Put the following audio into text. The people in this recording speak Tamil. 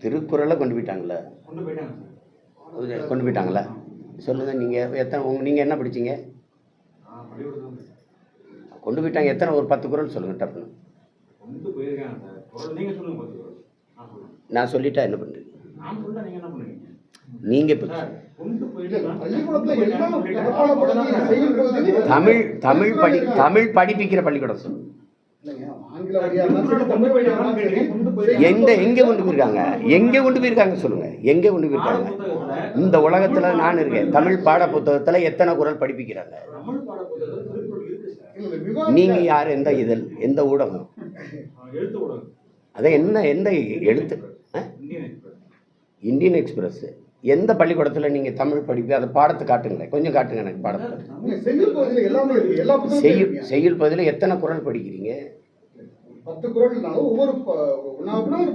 திருக்குறளை கொண்டு போயிட்டாங்களே. கொண்டு போயிட்டாங்களா? சொல்லுங்கள். நீங்கள் என்ன படிச்சீங்க? கொண்டு போயிட்டாங்க. எத்தனை? ஒரு 10 குறள் சொல்லுங்கள் டப்புன்னு. நான் சொல்லிட்டா என்ன பண்ணுறீங்க? நீங்க தமிழ் படிப்பிக்கிற பள்ளிக்கூடம் சொல்லுங்க. எங்க கொண்டு போயிருக்காங்க? எங்க கொண்டு போயிருக்காங்க சொல்லுங்க. எங்க கொண்டு போயிருக்காங்க? இந்த உலகத்துல நான் இருக்கேன். தமிழ் பாட புத்தகத்துல எத்தனை குறள் படிப்பிக்கிறாங்க? நீங்க யார்? எந்த இதழ்? எந்த ஊடகம்? அதான் என்ன எந்த எழுத்து? Indian express. எந்த பள்ளிக்கூடத்தில் நீங்கள் தமிழ் படிப்பு அதை பாடத்தை காட்டுங்களேன். கொஞ்சம் காட்டுங்க எனக்கு பாடத்தை. செய்யுள் பகுதியில் எத்தனை குறள் படிக்கிறீங்க? 10 குறள். ஒவ்வொரு 10 குறள்